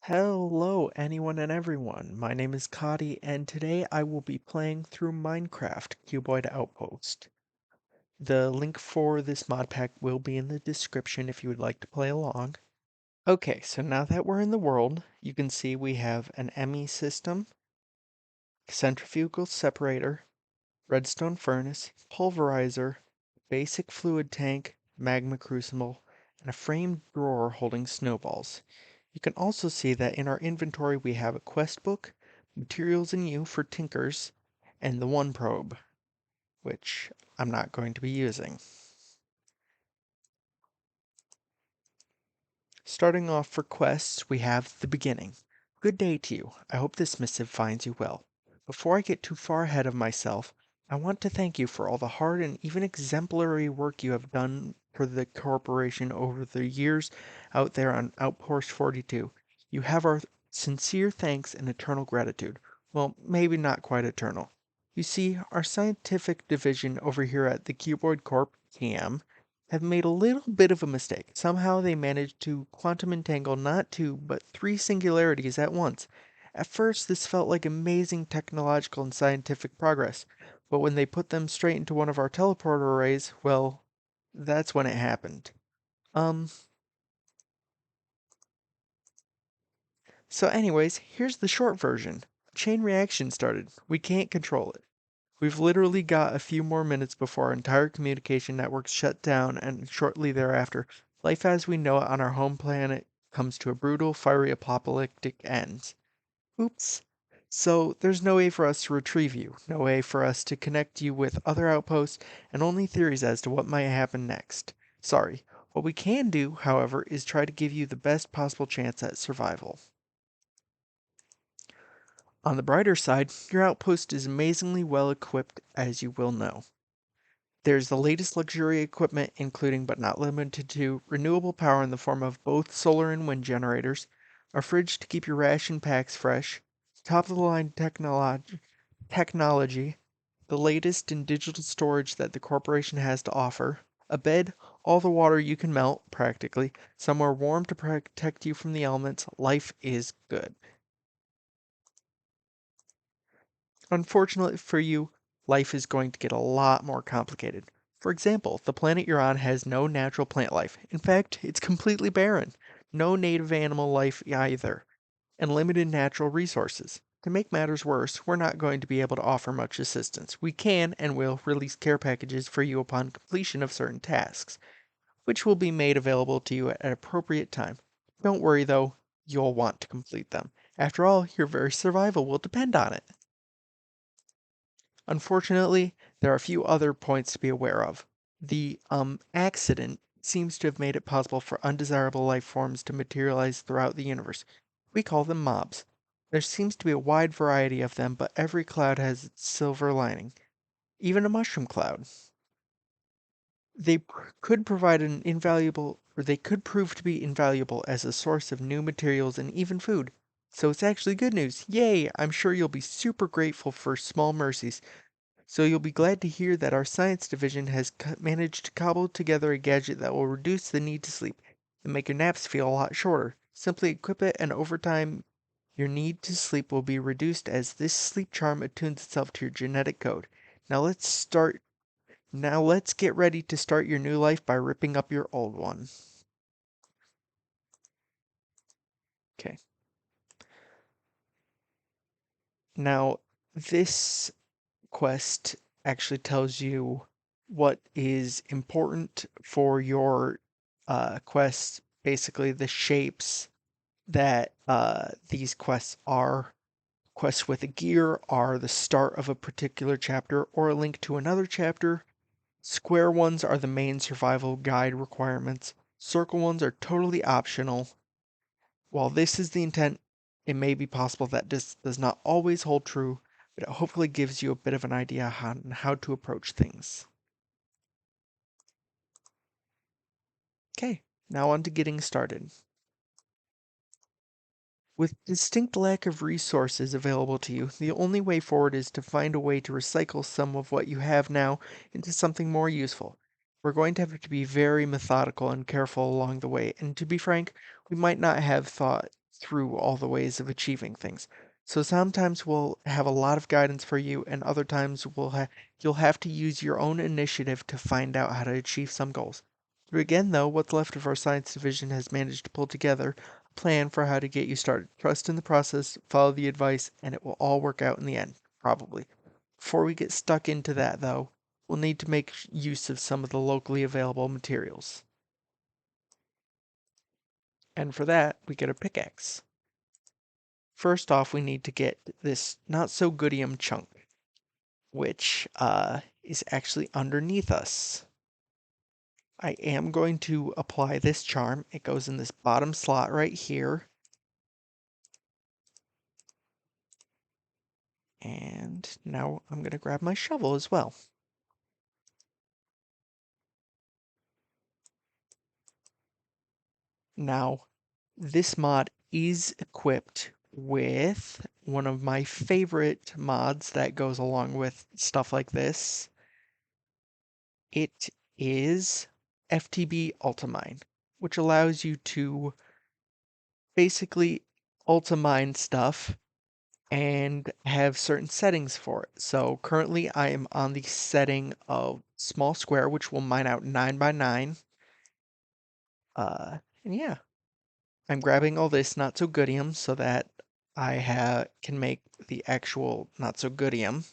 Hello, anyone and everyone. My name is Cody, and today I will be playing through Minecraft Cuboid Outpost. The link for this mod pack will be in the description if you would like to play along. Okay, so now that we're in the world, you can see we have an ME system, centrifugal separator, redstone furnace, pulverizer, basic fluid tank, magma crucible, and a framed drawer holding snowballs. You can also see that in our inventory we have a quest book, materials in you for tinkers, and the one probe, which I'm not going to be using. Starting off for quests, we have the beginning. Good day to you. I hope this missive finds you well. Before I get too far ahead of myself, I want to thank you for all the hard and even exemplary work you have done for the corporation over the years out there on Outpost 42. You have our sincere thanks and eternal gratitude. Well, maybe not quite eternal. You see, our scientific division over here at the Cuboid Corp, CAM, have made a little bit of a mistake. Somehow they managed to quantum entangle not two, but three singularities at once. At first, this felt like amazing technological and scientific progress, but when they put them straight into one of our teleporter arrays, well, that's when it happened. Um, so anyways, here's the short version. Chain reaction started. We can't control it. We've literally got a few more minutes before our entire communication networks shut down, and shortly thereafter, life as we know it on our home planet comes to a brutal, fiery, apocalyptic end. Oops. So there's no way for us to retrieve you, no way for us to connect you with other outposts, and only theories as to what might happen next. Sorry. What we can do, however, is try to give you the best possible chance at survival. On the brighter side, your outpost is amazingly well equipped, as you will know. There's the latest luxury equipment, including but not limited to renewable power in the form of both solar and wind generators, a fridge to keep your ration packs fresh, top of the line technology, the latest in digital storage that the corporation has to offer, a bed, all the water you can melt, practically, somewhere warm to protect you from the elements. Life is good. Unfortunately for you, life is going to get a lot more complicated. For example, the planet you're on has no natural plant life. In fact, it's completely barren. No native animal life either, and limited natural resources. To make matters worse, we're not going to be able to offer much assistance. We can and will release care packages for you upon completion of certain tasks, which will be made available to you at an appropriate time. Don't worry though, you'll want to complete them. After all, your very survival will depend on it. Unfortunately, there are a few other points to be aware of. The accident seems to have made it possible for undesirable life forms to materialize throughout the universe. We call them mobs. There seems to be a wide variety of them, but every cloud has its silver lining, even a mushroom cloud. Could provide an invaluable, or they could prove to be invaluable as a source of new materials and even food. So it's actually good news. Yay! I'm sure you'll be super grateful for small mercies. So you'll be glad to hear that our science division has managed to cobble together a gadget that will reduce the need to sleep and make your naps feel a lot shorter. Simply equip it and over time your need to sleep will be reduced as this sleep charm attunes itself to your genetic code. Now let's start Now let's get ready to start your new life by ripping up your old one. Okay. Now this quest actually tells you what is important for your quest, basically the shapes that these quests are. Quests with a gear are the start of a particular chapter or a link to another chapter. Square ones are the main survival guide requirements. Circle ones are totally optional. While this is the intent, it may be possible that this does not always hold true, but it hopefully gives you a bit of an idea on how to approach things. Okay, now on to getting started. With distinct lack of resources available to you, the only way forward is to find a way to recycle some of what you have now into something more useful. We're going to have to be very methodical and careful along the way, and to be frank, we might not have thought through all the ways of achieving things. So sometimes we'll have a lot of guidance for you, and other times you'll have to use your own initiative to find out how to achieve some goals. But again, though, what's left of our science division has managed to pull together a plan for how to get you started. Trust in the process, follow the advice, and it will all work out in the end, probably. Before we get stuck into that, though, we'll need to make use of some of the locally available materials. And for that, we get a pickaxe. First off, we need to get this not-so-goodium chunk, which is actually underneath us. I am going to apply this charm. It goes in this bottom slot right here. And now I'm going to grab my shovel as well. Now, this mod is equipped with one of my favorite mods that goes along with stuff like this. It is FTB Ultimine, which allows you to basically ultimine stuff and have certain settings for it. So currently I am on the setting of small square, which will mine out 9 by 9. And yeah, I'm grabbing all this not so goodium so that I can make the actual not so goodium,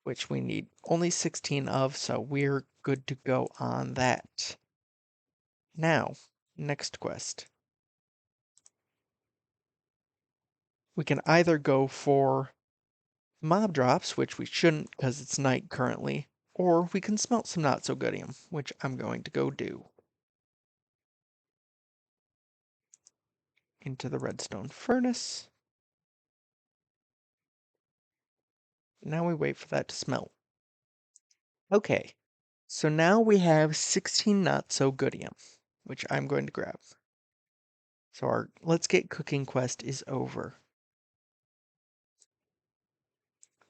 which we need only 16 of, so we're good to go on that. Now, next quest. We can either go for mob drops, which we shouldn't because it's night currently, or we can smelt some not so goodium, which I'm going to go do. Into the redstone furnace. Now we wait for that to smelt. Okay, so now we have 16 not so goodium, which I'm going to grab. So our let's get cooking quest is over.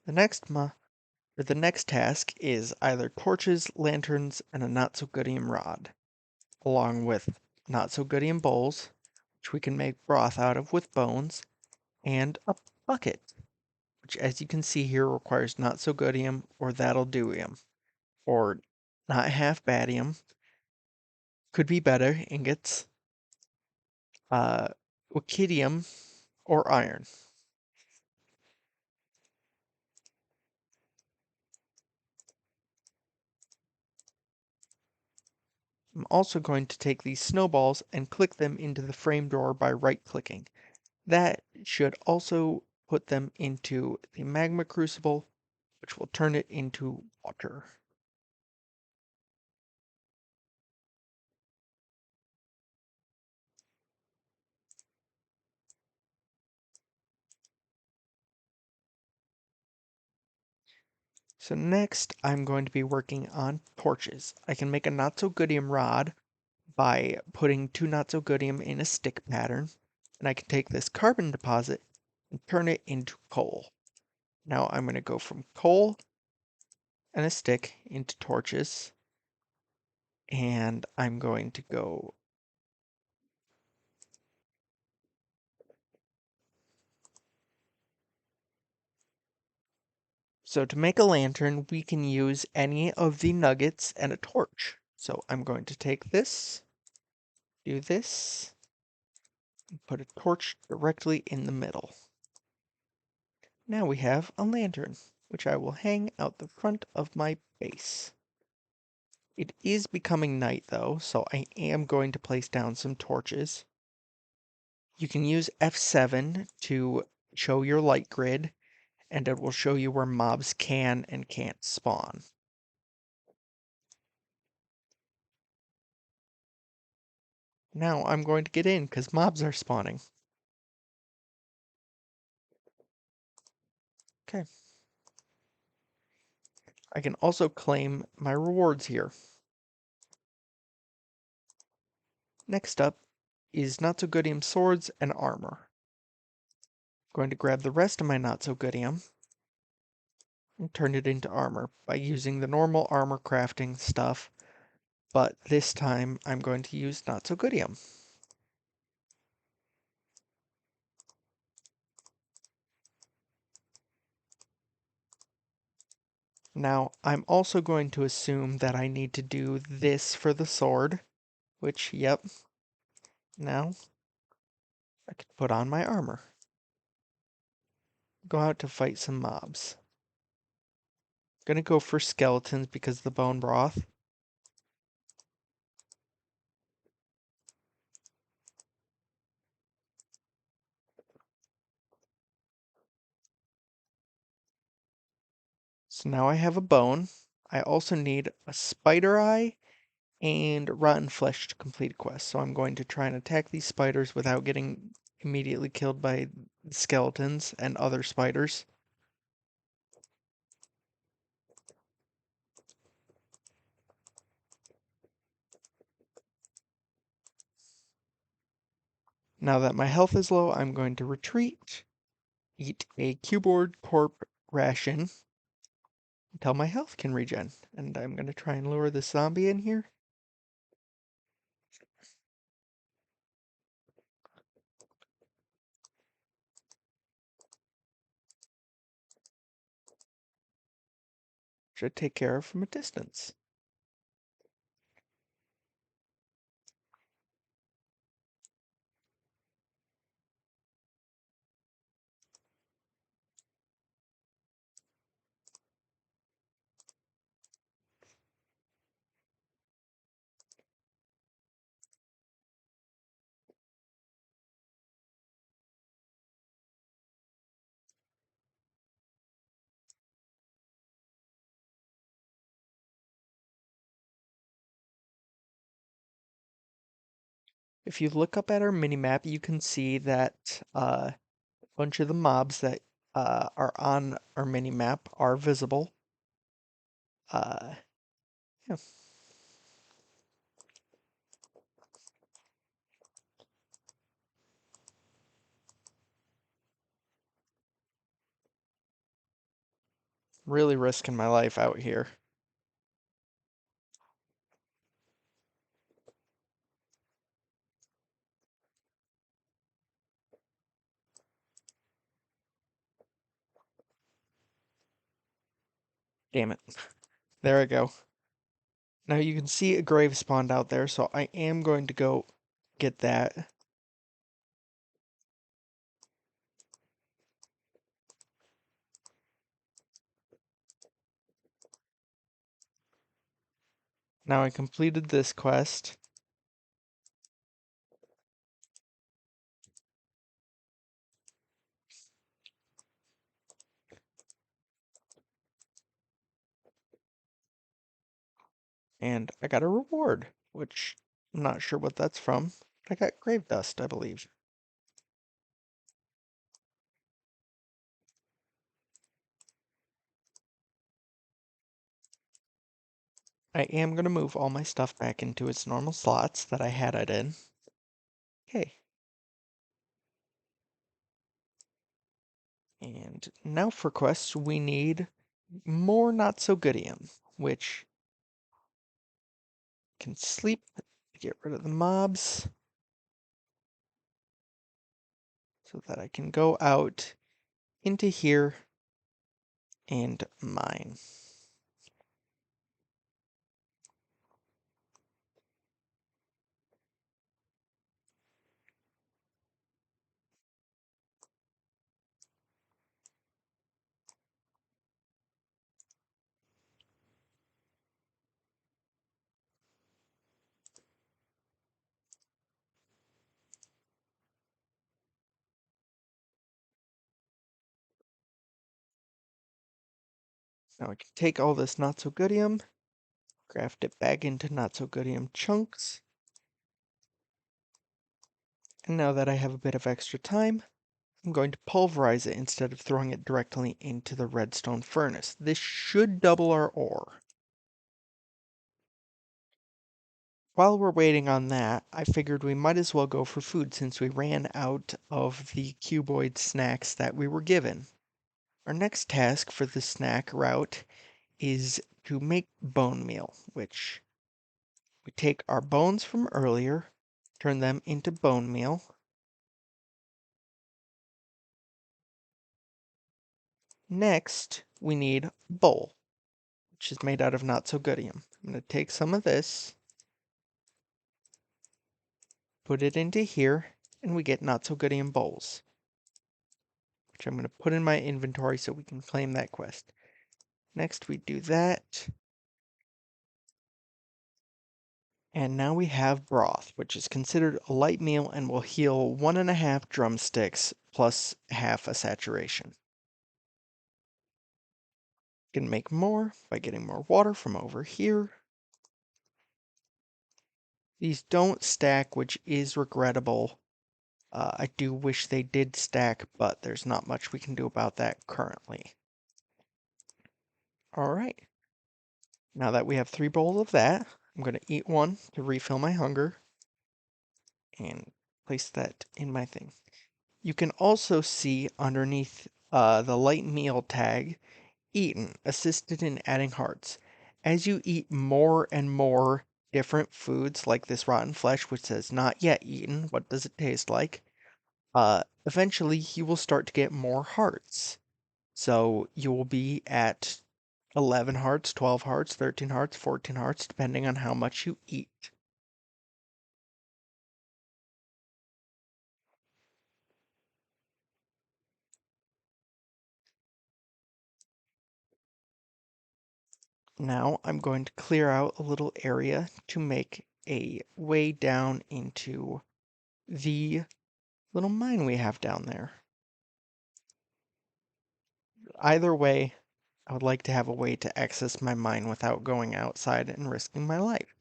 The next task is either torches, lanterns, and a not so goodium rod, along with not so goodium bowls, which we can make broth out of with bones, and a bucket, which as you can see here requires not so goodium or that'll doium, or not half badium, could be better, ingots, uh, wackidium, or iron. I'm also going to take these snowballs and click them into the frame drawer by right clicking. That should also put them into the magma crucible, which will turn it into water. So next I'm going to be working on torches. I can make a not so goodium rod by putting 2 not so goodium in a stick pattern, and I can take this carbon deposit and turn it into coal. Now I'm going to go from coal and a stick into torches, and I'm going to go so to make a lantern, we can use any of the nuggets and a torch. So I'm going to take this, do this, and put a torch directly in the middle. Now we have a lantern, which I will hang out the front of my base. It is becoming night though, so I am going to place down some torches. You can use F7 to show your light grid, and it will show you where mobs can and can't spawn. Now I'm going to get in because mobs are spawning. Okay. I can also claim my rewards here. Next up is not so goodium swords and armor. I'm going to grab the rest of my not so goodium and turn it into armor by using the normal armor crafting stuff, but this time I'm going to use not so goodium. Now, I'm also going to assume that I need to do this for the sword, which, yep, now I can put on my armor. Go out to fight some mobs. Gonna go for skeletons because of the bone broth. So now I have a bone. I also need a spider eye and rotten flesh to complete a quest. So I'm going to try and attack these spiders without getting immediately killed by skeletons and other spiders. Now that my health is low, I'm going to retreat, eat a Cuboid corp ration until my health can regen. And I'm going to try and lure this zombie in here. Should take care of from a distance. If you look up at our minimap, you can see that a bunch of the mobs that are on our minimap are visible. Yeah, really risking my life out here. Damn it. There I go. Now you can see a grave spawned out there, so I am going to go get that. Now I completed this quest. And I got a reward, which I'm not sure what that's from. I got grave dust, I believe. I am going to move all my stuff back into its normal slots that I had it in. Okay. And now for quests, we need more not so goodium, which can sleep, get rid of the mobs, so that I can go out into here and mine. Now I can take all this not so goodium, craft it back into not so goodium chunks. And now that I have a bit of extra time, I'm going to pulverize it instead of throwing it directly into the redstone furnace. This should double our ore. While we're waiting on that, I figured we might as well go for food since we ran out of the cuboid snacks that we were given. Our next task for the snack route is to make bone meal, which we take our bones from earlier, turn them into bone meal. Next, we need a bowl. which is made out of not-so-goodium. I'm going to take some of this, put it into here, and we get not-so-goodium bowls, which I'm going to put in my inventory so we can claim that quest. Next, we do that. And now we have broth, which is considered a light meal and will heal 1.5 drumsticks plus half a saturation. Can make more by getting more water from over here. These don't stack, which is regrettable. I do wish they did stack, but there's not much we can do about that currently. All right. Now that we have 3 bowls of that, I'm going to eat one to refill my hunger and place that in my thing. You can also see underneath the light meal tag, eaten, assisted in adding hearts. As you eat more and more different foods like this rotten flesh, which says not yet eaten, what does it taste like? Eventually you will start to get more hearts. So you will be at 11 hearts, 12 hearts, 13 hearts, 14 hearts, depending on how much you eat. Now I'm going to clear out a little area to make a way down into the little mine we have down there. Either way, I would like to have a way to access my mine without going outside and risking my life.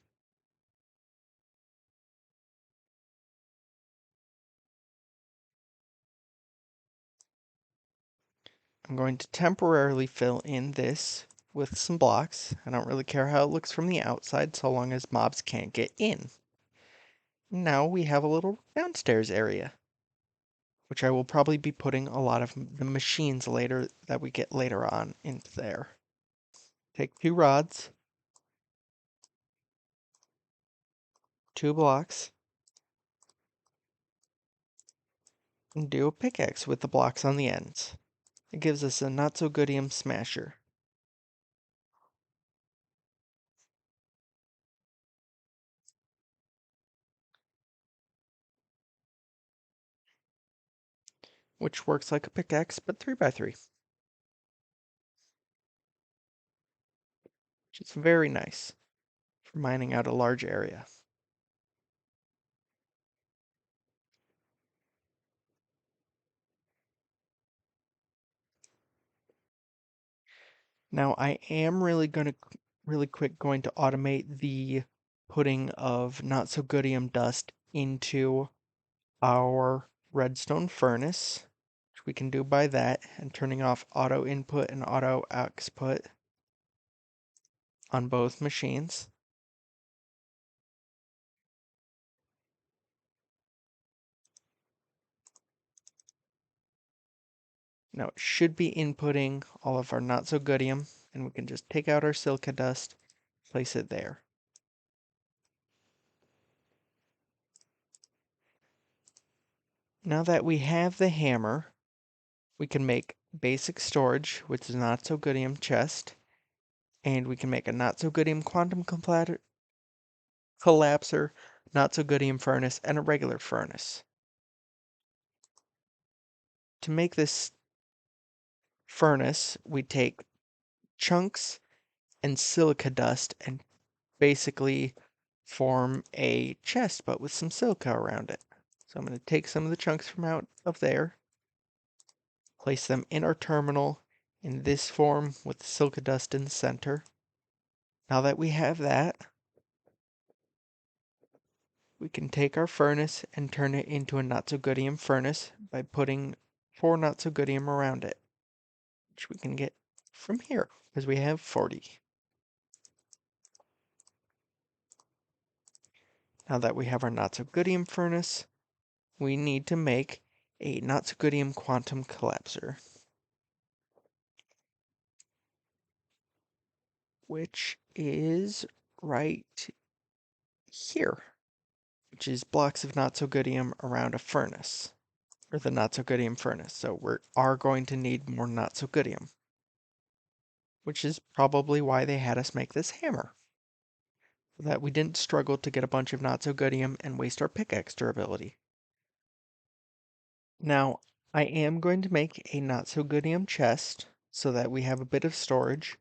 I'm going to temporarily fill in this with some blocks. I don't really care how it looks from the outside so long as mobs can't get in. Now we have a little downstairs area, which I will probably be putting a lot of the machines later that we get later on into there. Take 2 rods, 2 blocks, and do a pickaxe with the blocks on the ends. It gives us a not-so-goodium smasher. Which works like a pickaxe, but 3x3, which is very nice for mining out a large area. Now I am really quick going to automate the putting of not-so-goodium dust into our redstone furnace, which we can do by that, and turning off auto input and auto output on both machines. Now it should be inputting all of our not-so-goodium, and we can just take out our silica dust, place it there. Now that we have the hammer, we can make basic storage, which is not-so-goodium chest, and we can make a not-so-goodium quantum collapser, not-so-goodium furnace, and a regular furnace. To make this furnace, we take chunks and silica dust and basically form a chest, but with some silica around it. So I'm going to take some of the chunks from out of there, place them in our terminal in this form with the silica dust in the center. Now that we have that, we can take our furnace and turn it into a not-so-goodium furnace by putting 4 not-so-goodium around it, which we can get from here, because we have 40. Now that we have our not-so-goodium furnace, we need to make a not-so-goodium quantum collapser, which is right here, which is blocks of not-so-goodium around a furnace, or the not-so-goodium furnace. So we are going to need more not-so-goodium. which is probably why they had us make this hammer, so that we didn't struggle to get a bunch of not-so-goodium and waste our pickaxe durability. Now, I am going to make a not-so-goodium chest, so that we have a bit of storage,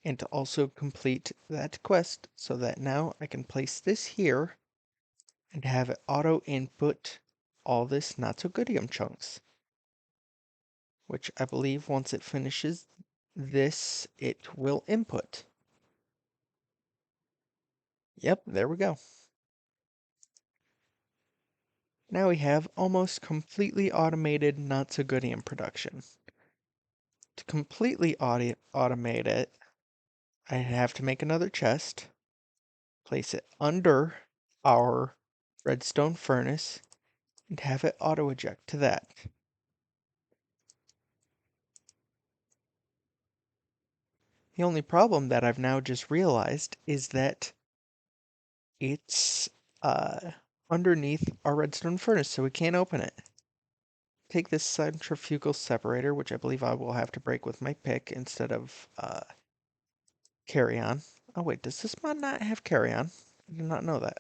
and to also complete that quest, so that now I can place this here, and have it auto-input all this not-so-goodium chunks, which I believe once it finishes this, it will input. Yep, there we go. Now we have almost completely automated not-so-goodium production. To completely automate it, I have to make another chest, place it under our redstone furnace, and have it auto-eject to that. The only problem that I've now just realized is that it's underneath our redstone furnace, so we can't open it. Take this centrifugal separator, which I believe I will have to break with my pick instead of carry on. Oh wait, does this mod not have carry on? I did not know that.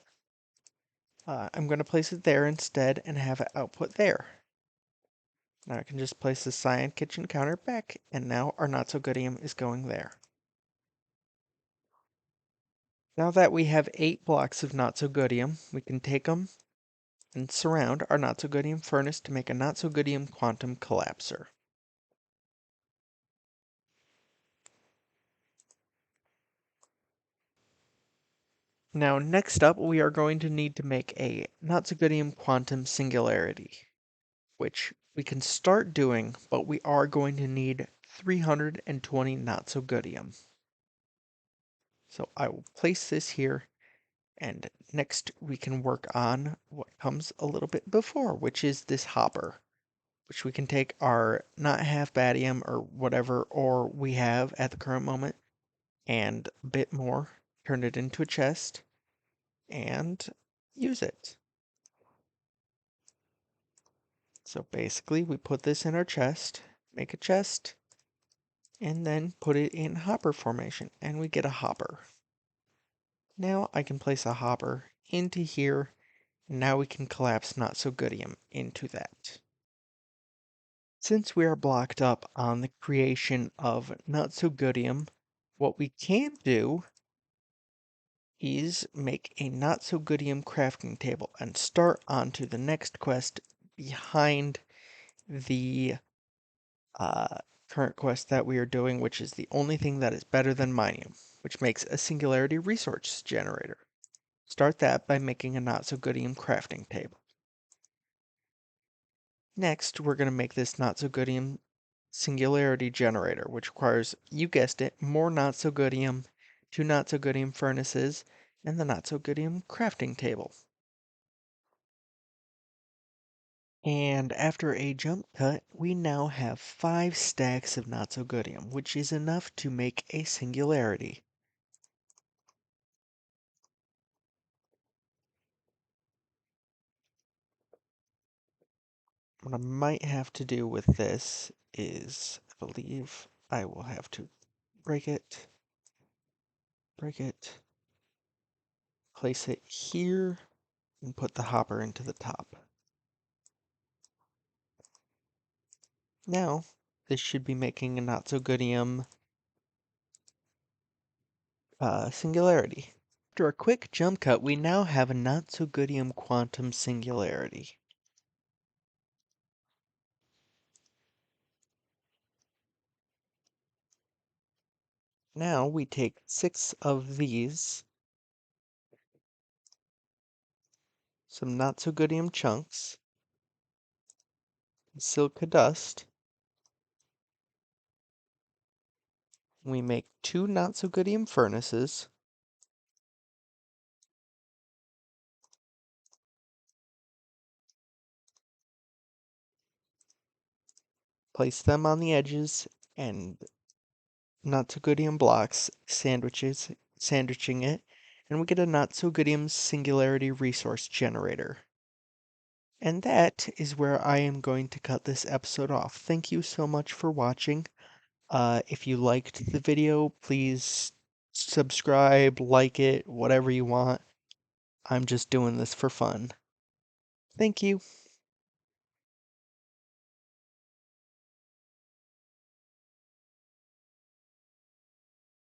I'm going to place it there instead and have it output there. Now I can just place the cyan kitchen counter back, and now our not-so-goodium is going there. Now that we have 8 blocks of not-so-goodium, we can take them and surround our not-so-goodium furnace to make a not-so-goodium quantum collapser. Now next up, we are going to need to make a not-so-goodium quantum singularity, which we can start doing, but we are going to need 320 not-so-goodium. So I will place this here, and next we can work on what comes a little bit before, which is this hopper, which we can take our not half badium or whatever ore we have at the current moment, and a bit more, turn it into a chest, and use it. So basically, we put this in our chest, make a chest, and then put it in hopper formation, and we get a hopper. Now I can place a hopper into here, and now we can collapse not-so-goodium into that. Since we are blocked up on the creation of not-so-goodium, what we can do is make a not-so-goodium crafting table and start on to the next quest behind the current quest that we are doing, which is the only thing that is better than mining, which makes a singularity resource generator. Start that by making a not-so-goodium crafting table. Next, we're going to make this not-so-goodium singularity generator, which requires, you guessed it, more not-so-goodium, 2 not-so-goodium furnaces, and the not-so-goodium crafting table. And after a jump cut, we now have 5 stacks of not-so-goodium, which is enough to make a singularity. What I might have to do with this is, I believe I will have to break it, place it here, and put the hopper into the top. Now, this should be making a not-so-goodium singularity. After a quick jump cut, we now have a not-so-goodium quantum singularity. Now we take 6 of these, some not-so-goodium chunks, silica dust. We make 2 not-so-goodium furnaces. Place them on the edges and not-so-goodium blocks, sandwiching it, and we get a not-so-goodium singularity resource generator. And that is where I am going to cut this episode off. Thank you so much for watching. If you liked the video, please subscribe, like it, whatever you want. I'm just doing this for fun. Thank you.